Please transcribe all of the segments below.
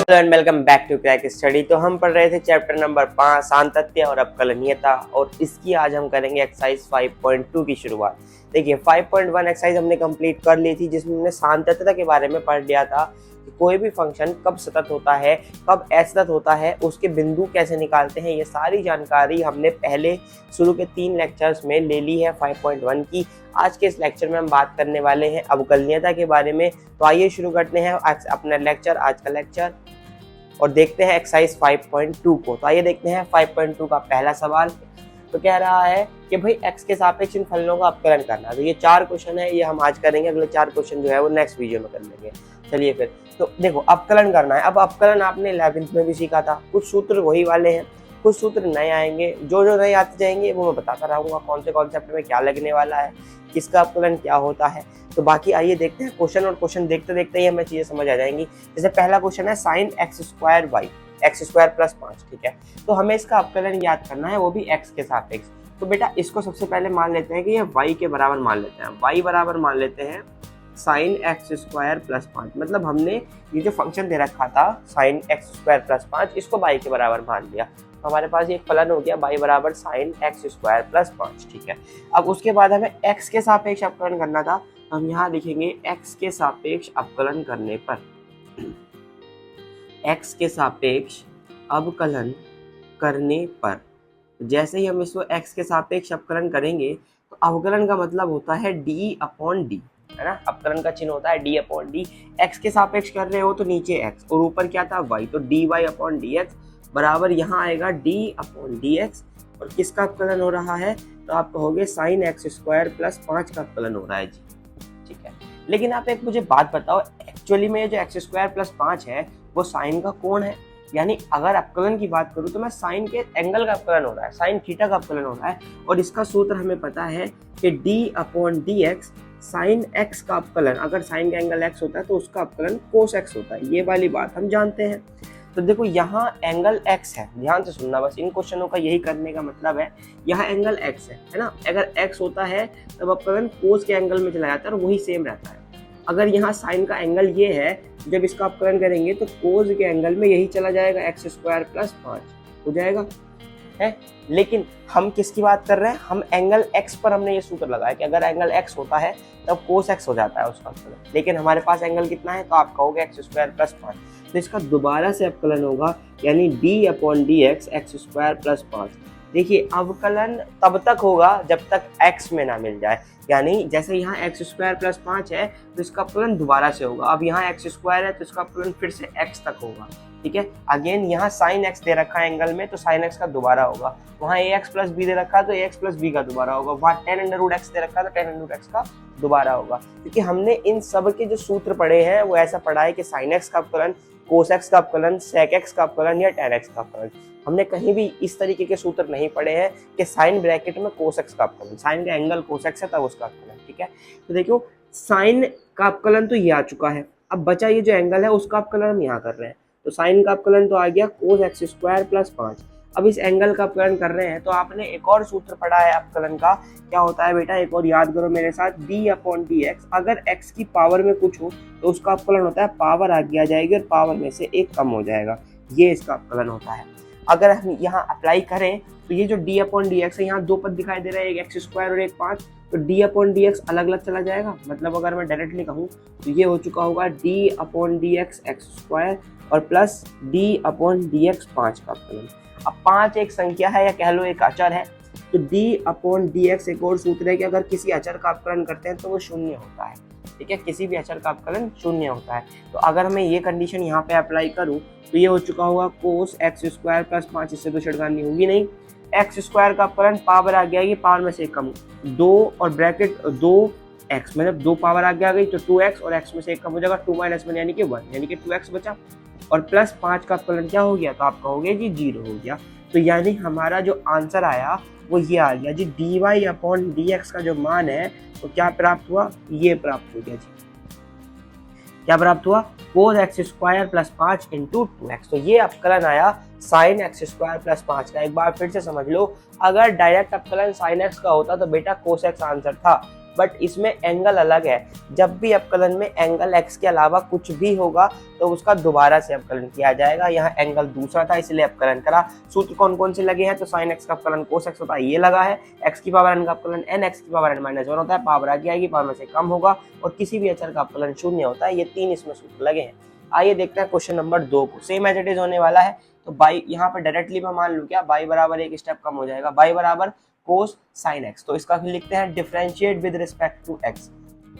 Hello and welcome back to crack study. तो हम पढ़ रहे थे चैप्टर नंबर 5 सांतत्य और अवकलनीयता, और इसकी आज हम करेंगे एक्सरसाइज 5.2 की शुरुआत। देखिए 5.1 एक्सरसाइज हमने कंप्लीट कर ली थी, जिसमें हमने सांतत्यता के बारे में पढ़ लिया था कि कोई भी फंक्शन कब सतत होता है, कब असतत होता है, उसके बिंदु कैसे निकालते हैं। ये सारी जानकारी हमने पहले शुरू के 3 लेक्चर्स में ले ली है 5.1 की। आज के इस लेक्चर में हम बात करने वाले हैं अवकलनीयता के बारे में। तो आइए शुरू करते हैं अपना लेक्चर, आज का लेक्चर, और देखते हैं एक्सरसाइज 5.2 को। तो आइए देखते हैं 5.2 का पहला सवाल। तो कह रहा है कि भाई x के सापेक्ष इन फलनों का अपकलन करना। तो ये 4 क्वेश्चन है, ये हम आज करेंगे, अगले 4 क्वेश्चन जो है वो नेक्स्ट वीडियो में कर लेंगे। चलिए फिर, तो देखो अपकलन करना है। अब अपकलन आपने 11th में भी सीखा था, कुछ सूत्र वही वाले हैं, कुछ सूत्र नए आएंगे। जो जो नए आते जाएंगे वो मैं बताता रहूंगा, कौन से कॉन्सेप्ट में क्या लगने वाला है, किसका अपकलन क्या होता है। तो बाकी आइए देखते हैं क्वेश्चन, और क्वेश्चन देखते देखते ही हमें चीजें समझ आ जाएंगी। जैसे पहला क्वेश्चन है sine x square y, x square plus 5, ठीक है। तो हमें इसका अपकलन याद करना है, वो भी एक्स के सापेक्ष। तो बेटा इसको सबसे पहले मान लेते हैं कि ये वाई के बराबर मान लेते हैं। वाई बराबर मान लेते हैं साइन एक्स स्क्वायर प्लस 5, मतलब हमने ये जो फंक्शन दे रखा था साइन एक्स स्क्वायर प्लस 5, इसको वाई के बराबर मान लिया। तो हमारे पास ये फलन हो गया वाई बराबर साइन एक्स स्क्वायर प्लस 5, ठीक है। अब उसके बाद हमें एक्स के सापेक्ष अपकलन करना था। हम यहाँ लिखेंगे एक्स के सापेक्ष अपकलन करने पर, एक्स के सापेक्ष अवकलन करने पर, जैसे ही हम इसको एक्स के सापेक्ष अपकलन करेंगे तो अवकलन का मतलब होता है डी अपॉन डी, है ना। अपकलन का चिन्ह होता है डी अपॉन डी। एक्स के सापेक्ष कर रहे हो तो नीचे एक्स और ऊपर क्या था वाई, तो d y upon d x बराबर यहाँ आएगा डी अपॉन डी एक्स। और किसका अपकलन हो रहा है, तो आप कहोगे साइन एक्स स्क्वायर प्लस 5 का अपकलन हो रहा है जी, ठीक है। लेकिन आप एक मुझे बात बताओ, एक्चुअली में ये जो एक्स स्क्वायर प्लस 5 है वो साइन का कोण है, यानी अगर अपकलन की बात करूं तो मैं साइन के एंगल का अपकलन हो रहा है, साइन थीटा का अपकलन हो रहा है। और इसका सूत्र हमें पता है कि D upon d x sine x का अपकलन, अगर साइन का एंगल एक्स होता है तो उसका अपकलन कोस एक्स होता है। ये वाली बात हम जानते हैं। तो देखो यहाँ एंगल x है, ध्यान से सुनना, बस इन क्वेश्चनों का यही करने का मतलब है। यहाँ एंगल x है ना। अगर x होता है तब अपकलन कोस के एंगल में चला जाता है और वही सेम रहता है। अगर यहाँ साइन का एंगल ये है, जब इसका अपकलन करेंगे तो कोस के एंगल में यही चला जाएगा, एक्स स्क्वायर प्लस 5 हो जाएगा, है। लेकिन हम किसकी बात कर रहे हैं, हम एंगल x पर हमने ये सूत्र लगाया कि अगर एंगल x होता है तब कोस x हो जाता है उसका अपकलन। लेकिन हमारे पास एंगल कितना है, तो आप कहोगे एक्स स्क्वायर प्लस 5, तो इसका दोबारा से अपकलन होगा, यानी D upon d x x square plus 5। देखिए अवकलन तब तक होगा जब तक x में ना मिल जाए, यानी जैसे यहाँ एक्स स्क्वायर प्लस 5 है तो इसका अपकलन दोबारा से होगा। अब यहाँ एक्स स्क्वायर है तो इसका अपकलन फिर से x तक होगा, ठीक है। अगेन यहाँ साइन एक्स दे रखा है एंगल में, तो साइन एक्स का दोबारा होगा। वहाँ ए एक्स प्लस बी दे रखा है तो ए एक्स प्लस बी का दोबारा होगा। वहाँ टेन अंडर रूट एक्स दे रखा है तो टेन अंडर रूट एक्स का दोबारा होगा। क्योंकि हमने इन सब के जो सूत्र पढ़े हैं वो ऐसा पढ़ा है कि साइन एक्स का अपकलन, कोस एक्स का अपकलन, सेक एक्स का अपकलन या टेन एक्स का अपकलन। हमने कहीं भी इस तरीके के सूत्र नहीं पढ़े हैं कि साइन ब्रैकेट में कोस एक्स का अपकलन, साइन का एंगल कोस एक्स है तब उसका अपकलन, ठीक है। तो देखो साइन का अपकलन तो ये आ चुका है, अब बचा ये जो एंगल है उसका अपकलन हम यहाँ कर रहे हैं। तो साइन का अपकलन तो आ गया कोस एक्स स्क्वायर प्लस 5। अब इस एंगल का अपकलन कर रहे हैं तो आपने एक और सूत्र पढ़ा है अपकलन का, क्या होता है बेटा, एक और याद करो मेरे साथ, डी अपॉन डी एक्स। अगर एक्स की पावर में कुछ हो तो उसका अपकलन होता है पावर आगे आ जाएगी और पावर में से एक कम हो जाएगा, ये इसका अपकलन होता है। अगर हम यहाँ अप्लाई करें तो ये जो डी अपॉन डी एक्स है, यहाँ 2 पद दिखाई दे रहे हैं, एक एक्स स्क्वायर और एक 5, तो डी अपॉन डी एक्स अलग अलग चला जाएगा। मतलब अगर मैं डायरेक्टली कहूँ तो ये हो चुका होगा d upon d x x square और plus d upon d x 5 का अपकलन। अब 5 एक संख्या है या कह लो एक अचर है, तो डी अपॉन डी एक्स एक और सूत्र है कि अगर किसी अचर का अपकलन करते हैं तो वो शून्य होता है, ठीक है। किसी भी अचर का अपकलन शून्य होता है। तो अगर मैं ये कंडीशन यहाँ पे अप्लाई करूँ तो ये हो चुका होगा कोस एक्स स्क्वायर प्लस 5, इससे तो छिड़कानी होगी नहीं। एक्स स्क्वायर का अपकलन पावर आ गया, ये पावर में से कम 2 और ब्रैकेट 2x, मतलब 2 पावर आगे आ गई तो 2x और x में से एक कम हो जाएगा, 2 - 1 यानी कि 1, यानी कि 2x बचा। और प्लस 5 का अपकलन क्या हो गया, तो आप कहोगे जी 0 हो गया। तो यानी हमारा जो आंसर आया वो ये आ गया जी, d y upon d x का जो मान है तो क्या प्राप्त हुआ, ये प्राप्त हो गया जी। क्या प्राप्त हुआ, cos x square plus 5 into 2x। तो ये अपकलन आया साइन एक्स स्क्वायर प्लस 5 का। एक बार फिर से समझ लो, अगर डायरेक्ट अपकलन साइन एक्स का होता तो बेटा कोस एक्स आंसर था, बट इसमें एंगल अलग है। जब भी अवकलन में एंगल x के अलावा कुछ भी होगा तो उसका दोबारा से अवकलन किया जाएगा। यहाँ एंगल दूसरा था इसलिए अवकलन करा। सूत्र कौन कौन से लगे हैं, तो sin x का अवकलन cos x होता है, ये लगा है। x की पावर n का अवकलन n x की पावर n - 1 होता है, पावर आगे आएगी, पावर में से कम होगा, और किसी भी अचर का अवकलन 0 होता है। ये 3 इसमें सूत्र लगे हैं। आइए देखते हैं क्वेश्चन नंबर 2 को। सेम एज इट इज होने वाला है। तो बाई यहाँ पर डायरेक्टली मैं मान लूँ क्या, बाई बराबर एक स्टेप कम हो जाएगा, बाई बराबर cos sin x। तो इसका फिर लिखते हैं differentiate with respect to x,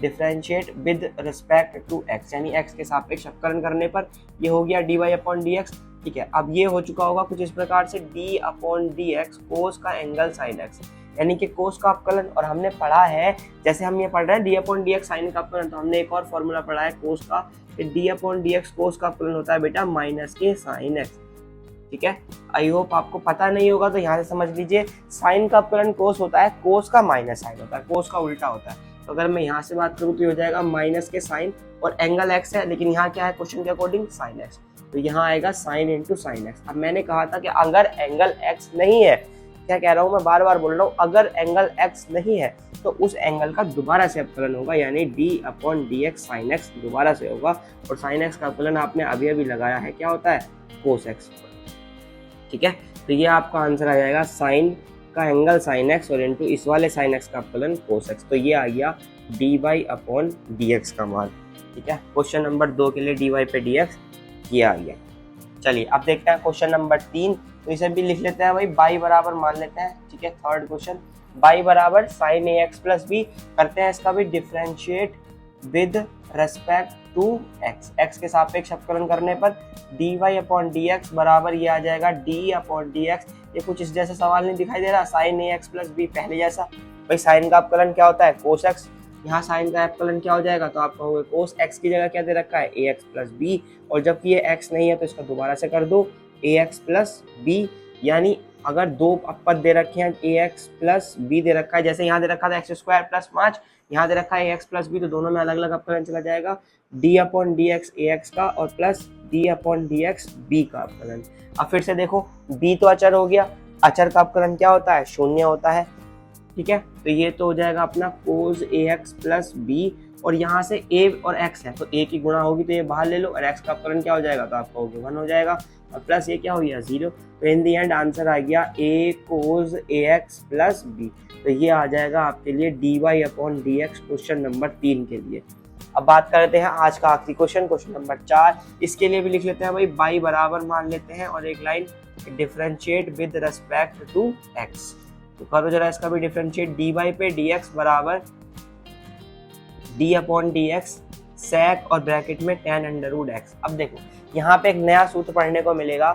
differentiate with respect to x, यानी x के सापेक्ष अवकलन करने पर ये हो गया dy अपॉन dx। ठीक है, अब ये हो चुका होगा कुछ इस प्रकार से d अपॉन dx cos का एंगल sin x, यानी कि cos का अवकलन। और हमने पढ़ा है, जैसे हम ये पढ़ रहे हैं d अपॉन dx sin का अवकलन, तो हमने एक और फॉर्मूला पढ़ा है cos का, कि d अपॉन dx cos का अवकलन होता है बेटा माइनस के sin x। ठीक है, आई होप आपको पता नहीं होगा तो यहाँ से समझ लीजिए, साइन का अवकलन कोस होता है, कोस का माइनस साइन होता है, कोस का उल्टा होता है। तो अगर मैं यहाँ से बात करूँ तो ये हो जाएगा माइनस के साइन, और एंगल एक्स है, लेकिन यहाँ क्या है क्वेश्चन के अकॉर्डिंग साइन एक्स, तो यहाँ आएगा साइन इंटू साइन एक्स। अब मैंने कहा था कि अगर एंगल एक्स नहीं है, क्या कह रहा हूँ मैं बार बार बोल रहा हूँ, अगर एंगल एक्स नहीं है तो उस एंगल का दोबारा से अवकलन होगा, यानी d upon d x sine x दोबारा से होगा। और साइन एक्स का अवकलन आपने अभी अभी लगाया है, क्या होता है, कोस एक्स। ठीक है, तो ये आपका आंसर आ जाएगा साइन का एंगल साइन एक्स और इंटू इस वाले साइन एक्स का अवकलन कोस एक्स। तो ये आ गया d y upon d x का मान। ठीक है, क्वेश्चन नंबर 2 के लिए डी वाई पे डी एक्स ये आ गया। चलिए अब देखते हैं क्वेश्चन नंबर 3। तो इसे भी लिख लेते हैं भाई, बाई बराबर मान लेते हैं। ठीक है, थर्ड क्वेश्चन, बाई बराबर sine a x plus b, करते हैं इसका भी differentiate with respect to x, x के सापेक्ष अवकलन करने पर d y upon d x बराबर ये आ जाएगा डी अपॉन डी एक्स। ये कुछ इस जैसा सवाल नहीं दिखाई दे रहा, sign a x plus B पहले जैसा। भाई साइन का अवकलन क्या होता है, कोस एक्स, यहाँ साइन का अवकलन क्या हो जाएगा, तो आप कहोगे कोस एक्स की जगह क्या दे रखा है, ए एक्स प्लस बी, और जबकि ये एक्स नहीं है तो इसका दोबारा से कर दो ए एक्स प्लस बी, यानी अगर दो पद दे रखे हैं ए एक्स प्लस बी दे रखा है, जैसे यहाँ दे रखा था एक्स स्क्वायर प्लस 5, यहाँ दे रखा है ए एक्स प्लस बी, तो दोनों में अलग अलग अवकलन चला जाएगा, d upon d x a x का और plus d upon d x b का अवकलन। अब फिर से देखो, बी तो अचर हो गया, अचर का अवकलन क्या होता है, शून्य होता है। ठीक है, तो ये तो हो जाएगा अपना कोस ए एक्स प्लस बी, और यहाँ से ए और एक्स है तो ए की गुणा होगी तो ये बाहर ले लो, और एक्स का अवकलन क्या हो जाएगा, तो आप कहोगे 1 हो जाएगा, और प्लस ये क्या हो गया 0। तो इन दी एंड आंसर आ गया a cos a x plus b. तो ये आ जाएगा आपके लिए d y upon d x question number 3 के लिए। अब बात करते हैं आज का आखिरी क्वेश्चन, क्वेश्चन नंबर 4। इसके लिए भी लिख लेते हैं भाई, बाई बराबर मान लेते हैं और एक line differentiate with respect to x. तो करो जरा इसका भी डिफरेंशिएट, डी वाई पे डी एक्स बराबर d upon d x sec और ब्रैकेट में टेन अंडर रूट एक्स। अब देखो यहाँ पे एक नया सूत्र पढ़ने को मिलेगा,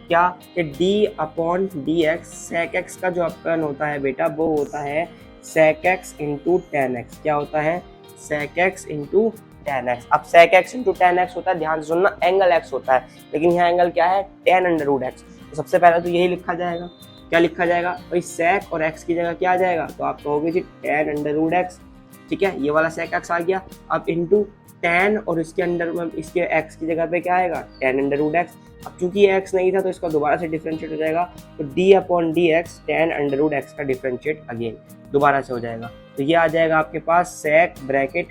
क्या कि d upon d x sec x का जो अवकलन होता है बेटा वो होता है sec x into tan x. क्या होता है, sec x into tan x. अब sec x into tan x होता है, ध्यान से सुनना, एंगल एक्स होता है, लेकिन यहाँ एंगल क्या है, टेन अंडर रूट एक्स। तो सबसे पहले तो यही लिखा जाएगा, क्या लिखा जाएगा भाई, सेक और एक्स की जगह क्या आ जाएगा, तो आप कहोगे जी टेन अंडर रूट एक्स। ठीक है, ये वाला सेक एक्स आ गया, अब इंटू टेन और इसके अंडर इसके एक्स की जगह पे क्या आएगा, टेन अंडर रूट एक्स। अब चूंकि ये एक्स नहीं था तो इसका दोबारा से डिफरेंशिएट हो जाएगा, तो d upon d x tan under root x का डिफरेंशिएट अगेन दोबारा से हो जाएगा। तो ये आ जाएगा आपके पास sec bracket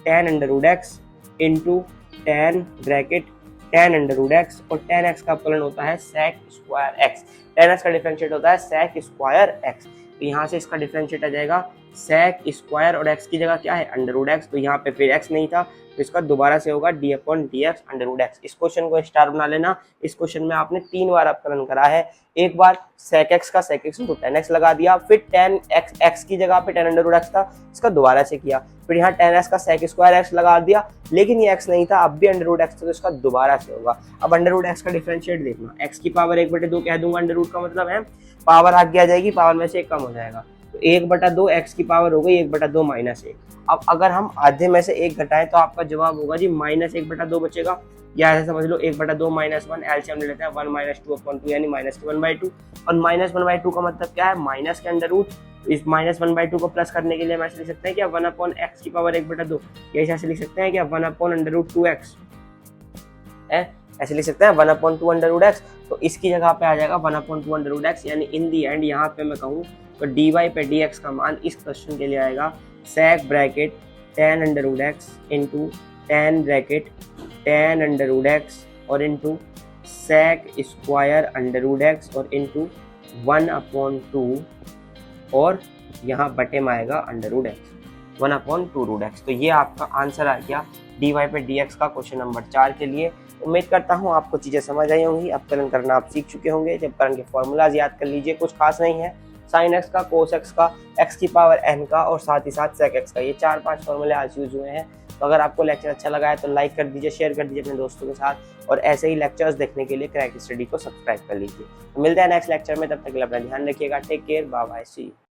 tan under root x into tan bracket tan under root x, और टेन एक्स का अवकलन होता है sec square x. Tan x का डिफरेंशिएट होता है सेक स्क्वायर एक्स। तो यहाँ से इसका डिफरेंशिएट आ जाएगा सेक स्क्वायर, और एक्स की जगह क्या है, अंडर रूट एक्स। तो यहाँ पे फिर एक्स नहीं था तो इसका दोबारा से होगा d upon d x under root x. इस क्वेश्चन को स्टार बना लेना। इस क्वेश्चन में आपने 3 बार अवकलन करा है, एक बार सेक एक्स का sec x into tan x लगा दिया, फिर टेन एक्स एक्स की जगह पे टेन अंडर रूट एक्स था, इसका दोबारा से किया, फिर यहाँ टेन एक्स का सेक स्क्वायर एक्स लगा दिया, लेकिन ये एक्स नहीं था, अब भी अंडर रूट एक्स था तो इसका दोबारा से होगा। अब अंडर रूट एक्स का डिफरेंशिएट देखना, एक्स की पावर 1/2 कह दूंगा, अंडर रूट का मतलब है पावर आगे आ जाएगी, पावर में से एक कम हो जाएगा, तो 1/2 एक्स की पावर हो गई 1/2 माइनस 1। अब अगर हम आधे में से एक घटाएं तो आपका जवाब होगा जी माइनस 1/2 बचेगा, या ऐसे समझ लो 1/2 माइनस 1, एलसीएम ले लेते हैं 1 माइनस 2/2 यानी माइनस के 1/2, और माइनस 1/2 का मतलब क्या है, माइनस के अंडर रूट। इस माइनस 1/2 को प्लस करने के लिए हम ऐसे लिख सकते हैं क्या, 1 अपॉन एक्स की पावर 1/2, या ऐसे लिख सकते हैं क्या 1 अपॉन अंडर रूट 2x है, ऐसे लिख सकते हैं 1/2 अंडर रूट एक्स, तो इसकी जगह पे आ जाएगा 1/2 अंडर रूट एक्स, यानी इन दी एंड यहाँ पे मैं कहूँ तो डी वाई पे डी एक्स का मान इस क्वेश्चन के लिए आएगा sec bracket tan under root x into tan bracket tan under root x और into sec square under root x और इंटू 1/2 और यहाँ बटे में आएगा under root x 1/2 root x. तो ये आपका आंसर आ गया डी वाई पे डी एक्स का क्वेश्चन नंबर 4 के लिए। उम्मीद करता हूँ आपको चीज़ें समझ आई होंगी, अवकलन करना आप सीख चुके होंगे। जब अवकलन के फॉर्मूलाज याद कर लीजिए, कुछ खास नहीं है, साइन एक्स का, कोस एक्स का, एक्स की पावर एन का और साथ ही साथ सेक एक्स का, ये 4-5 फॉर्मूले आज यूज हुए हैं। तो अगर आपको लेक्चर अच्छा लगा है तो लाइक कर दीजिए, शेयर कर दीजिए अपने दोस्तों के साथ, और ऐसे ही लेक्चर्स देखने के लिए क्रैक स्टडी को सब्सक्राइब कर लीजिए। तो मिलते हैं नेक्स्ट लेक्चर में, तब तक के लिए अपना ध्यान रखिएगा। Take care, bye bye, see you.